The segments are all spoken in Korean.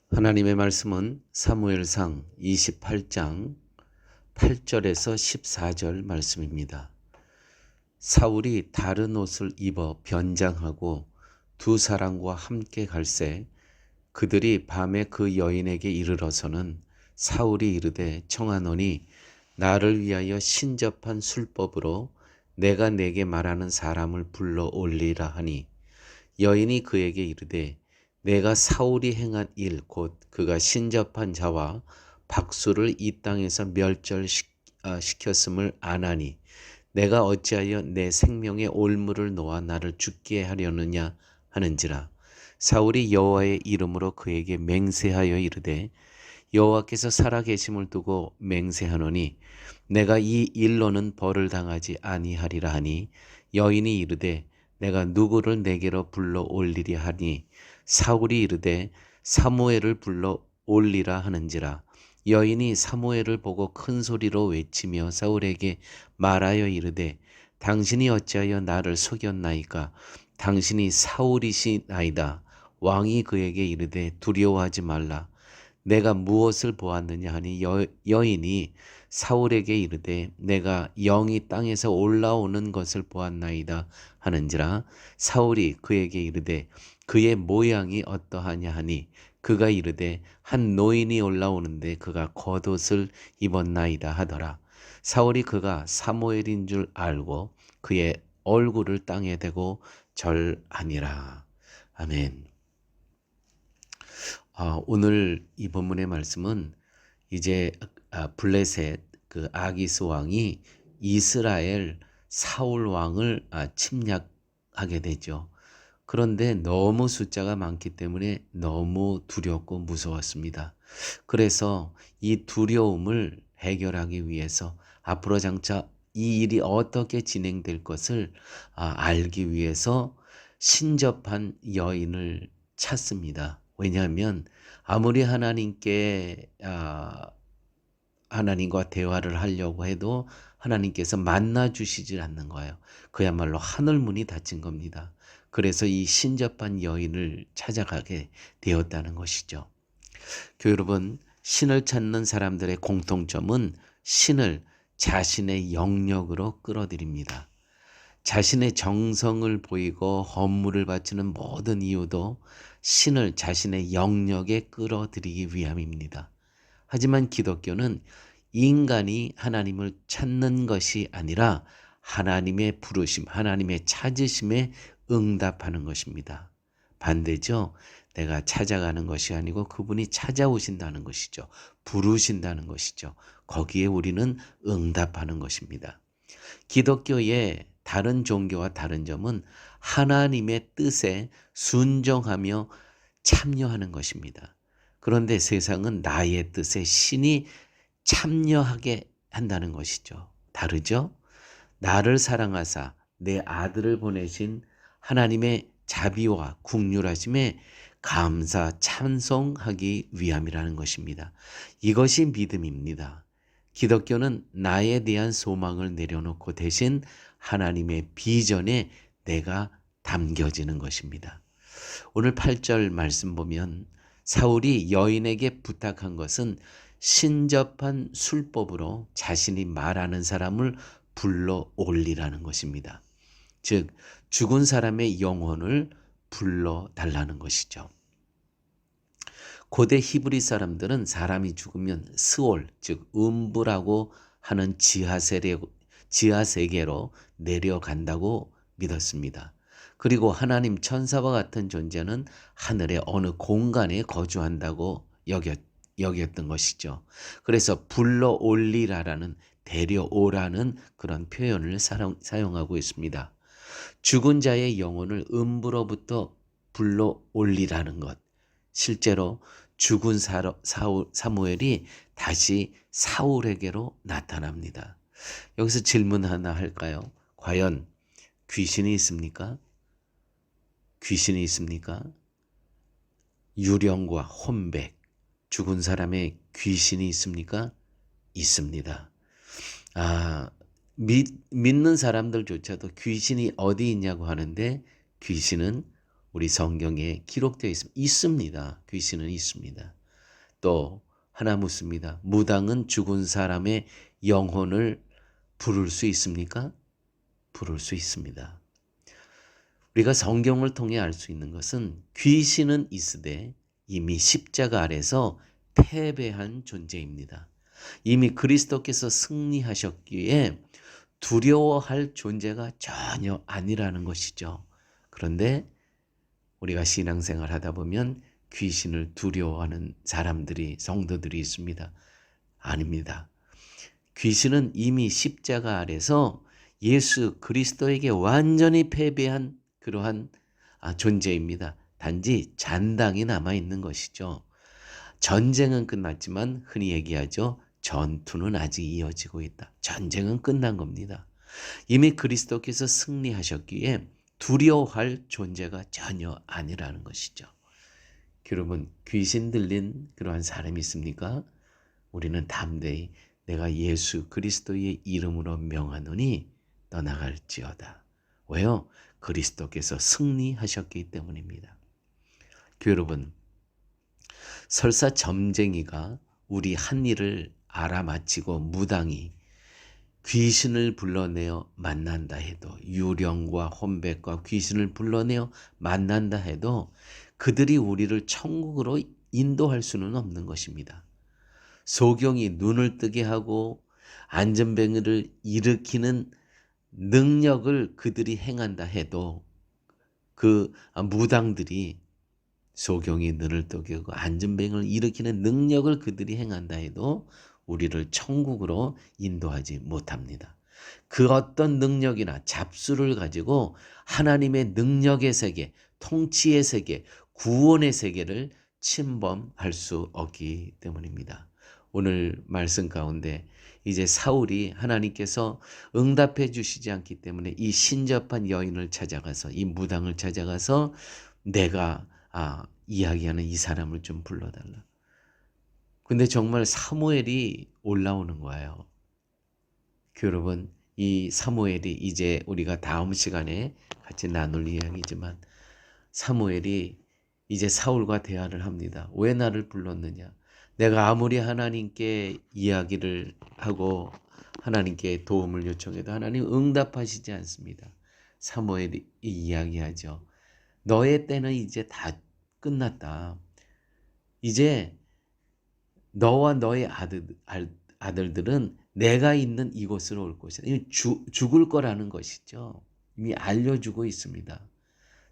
하나님의 말씀은 사무엘상 28장 8절에서 14절 말씀입니다. 사울이 다른 옷을 입어 변장하고 두 사람과 함께 갈새 그들이 밤에 그 여인에게 이르러서는 사울이 이르되 청하노니 나를 위하여 신접한 술법으로 내가 내게 말하는 사람을 불러 올리라 하니 여인이 그에게 이르되 내가 사울이 행한 일 곧 그가 신접한 자와 박수를 이 땅에서 멸절시켰음을 아나니 내가 어찌하여 내 생명의 올무를 놓아 나를 죽게 하려느냐 하는지라. 사울이 여호와의 이름으로 그에게 맹세하여 이르되 여호와께서 살아계심을 두고 맹세하노니 내가 이 일로는 벌을 당하지 아니하리라 하니 여인이 이르되 내가 누구를 내게로 불러 올리리 하니 사울이 이르되 사무엘을 불러 올리라 하는지라. 여인이 사무엘을 보고 큰 소리로 외치며 사울에게 말하여 이르되 당신이 어찌하여 나를 속였나이까. 당신이 사울이시나이다. 왕이 그에게 이르되 두려워하지 말라. 내가 무엇을 보았느냐 하니 여인이 사울에게 이르되 내가 영이 땅에서 올라오는 것을 보았나이다 하는지라. 사울이 그에게 이르되 그의 모양이 어떠하냐 하니 그가 이르되 한 노인이 올라오는데 그가 겉옷을 입었나이다 하더라. 사울이 그가 사무엘인 줄 알고 그의 얼굴을 땅에 대고 절하니라. 아멘. 오늘 이 본문의 말씀은 이제 블레셋 그 아기스 왕이 이스라엘 사울 왕을 침략하게 되죠. 그런데 너무 숫자가 많기 때문에 너무 두렵고 무서웠습니다. 그래서 이 두려움을 해결하기 위해서 앞으로 장차 이 일이 어떻게 진행될 것을 알기 위해서 신접한 여인을 찾습니다. 왜냐하면 아무리 하나님과 대화를 하려고 해도 하나님께서 만나 주시질 않는 거예요. 그야말로 하늘문이 닫힌 겁니다. 그래서 이 신접한 여인을 찾아가게 되었다는 것이죠. 교회 여러분, 신을 찾는 사람들의 공통점은 신을 자신의 영역으로 끌어들입니다. 자신의 정성을 보이고 헌물을 바치는 모든 이유도 신을 자신의 영역에 끌어들이기 위함입니다. 하지만 기독교는 인간이 하나님을 찾는 것이 아니라 하나님의 부르심, 하나님의 찾으심에 응답하는 것입니다. 반대죠. 내가 찾아가는 것이 아니고 그분이 찾아오신다는 것이죠. 부르신다는 것이죠. 거기에 우리는 응답하는 것입니다. 기독교의 다른 종교와 다른 점은 하나님의 뜻에 순종하며 참여하는 것입니다. 그런데 세상은 나의 뜻에 신이 참여하게 한다는 것이죠. 다르죠? 나를 사랑하사 내 아들을 보내신 하나님의 자비와 긍휼하심에 감사 찬송하기 위함이라는 것입니다. 이것이 믿음입니다. 기독교는 나에 대한 소망을 내려놓고 대신 하나님의 비전에 내가 담겨지는 것입니다. 오늘 8절 말씀 보면 사울이 여인에게 부탁한 것은 신접한 술법으로 자신이 말하는 사람을 불러 올리라는 것입니다. 즉 죽은 사람의 영혼을 불러 달라는 것이죠. 고대 히브리 사람들은 사람이 죽으면 스올, 즉 음부라고 하는 지하세계로 내려간다고 믿었습니다. 그리고 하나님 천사와 같은 존재는 하늘의 어느 공간에 거주한다고 여겼던 것이죠. 그래서 불러 올리라라는 데려오라는 그런 표현을 사용하고 있습니다. 죽은 자의 영혼을 음부로부터 불러 올리라는 것. 실제로 죽은 사무엘이 다시 사울에게로 나타납니다. 여기서 질문 하나 할까요? 과연 귀신이 있습니까? 귀신이 있습니까? 유령과 혼백, 죽은 사람의 귀신이 있습니까? 있습니다. 믿는 사람들조차도 귀신이 어디 있냐고 하는데 귀신은 우리 성경에 기록되어 있습니다. 귀신은 있습니다. 또 하나 묻습니다. 무당은 죽은 사람의 영혼을 부를 수 있습니까? 부를 수 있습니다. 우리가 성경을 통해 알 수 있는 것은 귀신은 있으되 이미 십자가 아래서 패배한 존재입니다. 이미 그리스도께서 승리하셨기에 두려워할 존재가 전혀 아니라는 것이죠. 그런데 우리가 신앙생활 하다 보면 귀신을 두려워하는 사람들이, 성도들이 있습니다. 아닙니다. 귀신은 이미 십자가 아래서 예수 그리스도에게 완전히 패배한 그러한 존재입니다. 단지 잔당이 남아있는 것이죠. 전쟁은 끝났지만 흔히 얘기하죠. 전투는 아직 이어지고 있다. 전쟁은 끝난 겁니다. 이미 그리스도께서 승리하셨기에 두려워할 존재가 전혀 아니라는 것이죠. 여러분, 귀신 들린 그러한 사람이 있습니까? 우리는 담대히 내가 예수 그리스도의 이름으로 명하노니 떠나갈지어다. 왜요? 그리스도께서 승리하셨기 때문입니다. 여러분, 설사 점쟁이가 우리 한 일을 알아마치고 무당이 귀신을 불러내어 만난다 해도, 유령과 혼백과 귀신을 불러내어 만난다 해도 그들이 우리를 천국으로 인도할 수는 없는 것입니다. 소경이 눈을 뜨게 하고 안전뱅이를 일으키는 능력을 그들이 행한다 해도 그 무당들이 소경이 눈을 뜨게 하고 안전뱅이를 일으키는 능력을 그들이 행한다 해도 우리를 천국으로 인도하지 못합니다. 그 어떤 능력이나 잡수를 가지고 하나님의 능력의 세계, 통치의 세계, 구원의 세계를 침범할 수 없기 때문입니다. 오늘 말씀 가운데 이제 사울이 하나님께서 응답해 주시지 않기 때문에 이 신접한 여인을 찾아가서, 이 무당을 찾아가서 내가 이야기하는 이 사람을 좀 불러달라. 근데 정말 사무엘이 올라오는 거예요. 여러분, 이 사무엘이 이제 우리가 다음 시간에 같이 나눌 이야기지만 사무엘이 이제 사울과 대화를 합니다. 왜 나를 불렀느냐? 내가 아무리 하나님께 이야기를 하고 하나님께 도움을 요청해도 하나님 응답하시지 않습니다. 사무엘이 이야기하죠. 너의 때는 이제 다 끝났다. 이제 너와 너의 아들들은 내가 있는 이곳으로 올 것이다. 이미 죽을 거라는 것이죠. 이미 알려주고 있습니다.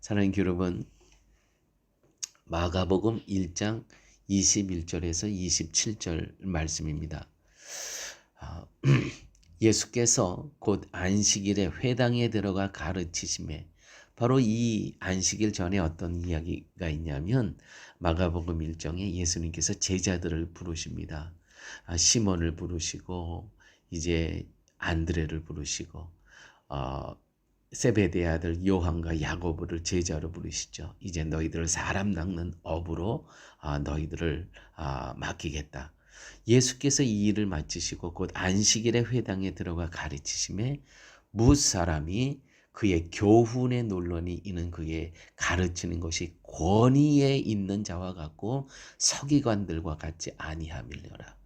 사랑하는 여러분, 마가복음 1장 21절에서 27절 말씀입니다. 예수께서 곧 안식일에 회당에 들어가 가르치심에, 바로 이 안식일 전에 어떤 이야기가 있냐면 마가복음 1장에 예수님께서 제자들을 부르십니다. 시몬을 부르시고 이제 안드레를 부르시고 세베대의 아들 요한과 야고보를 제자로 부르시죠. 이제 너희들을 사람 낚는 업으로 너희들을 맡기겠다. 예수께서 이 일을 마치시고 곧 안식일에 회당에 들어가 가르치심에 무사람이 그의 교훈의 논란이 이는 그의 가르치는 것이 권위에 있는 자와 같고 서기관들과 같지 아니함이려라.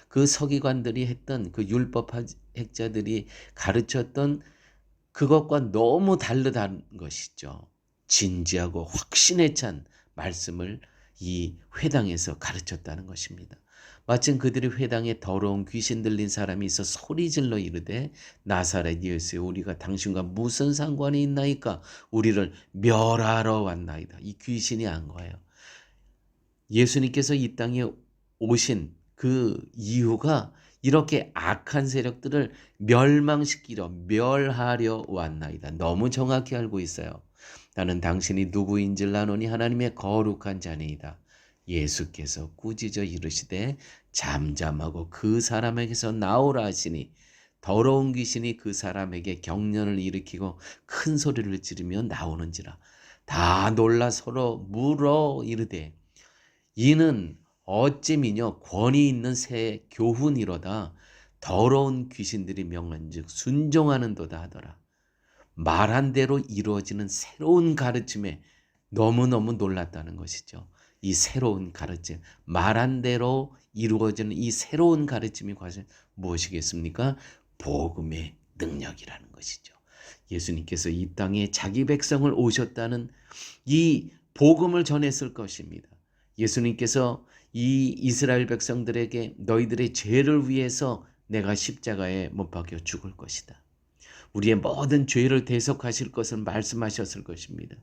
그 서기관들이 했던 그 율법 학자들이 가르쳤던 그것과 너무 다르다는 것이죠. 진지하고 확신에 찬 말씀을 이 회당에서 가르쳤다는 것입니다. 마침 그들이 회당에 더러운 귀신 들린 사람이 있어 소리질러 이르되 나사렛 예수여 우리가 당신과 무슨 상관이 있나이까? 우리를 멸하러 왔나이다. 이 귀신이 한 거예요. 예수님께서 이 땅에 오신 그 이유가 이렇게 악한 세력들을 멸망시키려, 멸하려 왔나이다. 너무 정확히 알고 있어요. 나는 당신이 누구인지를 아노니 하나님의 거룩한 자니이다. 예수께서 꾸짖어 이르시되 잠잠하고 그 사람에게서 나오라 하시니 더러운 귀신이 그 사람에게 경련을 일으키고 큰 소리를 지르며 나오는지라. 다 놀라 서로 물어 이르되 이는 어찌미뇨 권위 있는 새 교훈이로다. 더러운 귀신들이 명한즉 순종하는도다 하더라. 말한 대로 이루어지는 새로운 가르침에 너무너무 놀랐다는 것이죠. 이 새로운 가르침, 말한 대로 이루어지는 이 새로운 가르침이 과연 무엇이겠습니까? 복음의 능력이라는 것이죠. 예수님께서 이 땅에 자기 백성을 오셨다는 이 복음을 전했을 것입니다. 예수님께서 이 이스라엘 백성들에게 너희들의 죄를 위해서 내가 십자가에 못 박혀 죽을 것이다. 우리의 모든 죄를 대속하실 것을 말씀하셨을 것입니다.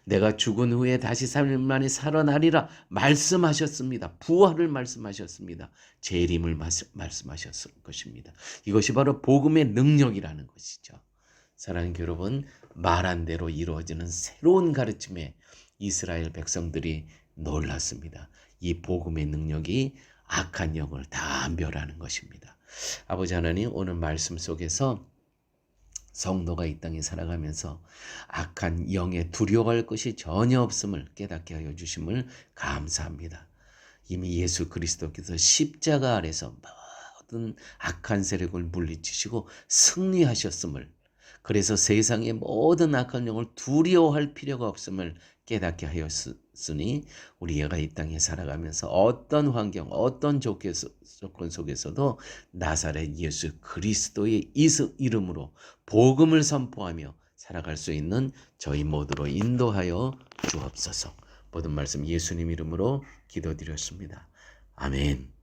내가 죽은 후에 다시 3일 만에 살아나리라 말씀하셨습니다. 부활을 말씀하셨습니다. 재림을 말씀하셨을 것입니다. 이것이 바로 복음의 능력이라는 것이죠. 사랑하는 여러분, 말한 대로 이루어지는 새로운 가르침에 이스라엘 백성들이 놀랐습니다. 이 복음의 능력이 악한 영을 다 멸하는 것입니다. 아버지 하나님, 오늘 말씀 속에서 성도가 이 땅에 살아가면서 악한 영에 두려워할 것이 전혀 없음을 깨닫게 하여 주심을 감사합니다. 이미 예수 그리스도께서 십자가 아래서 모든 악한 세력을 물리치시고 승리하셨음을, 그래서 세상의 모든 악한 영을 두려워할 필요가 없음을 깨닫게 하였으니 우리가 이 땅에 살아가면서 어떤 환경, 어떤 조건 속에서도 나사렛 예수 그리스도의 이름으로 복음을 선포하며 살아갈 수 있는 저희 모두로 인도하여 주옵소서. 모든 말씀 예수님 이름으로 기도드렸습니다. 아멘.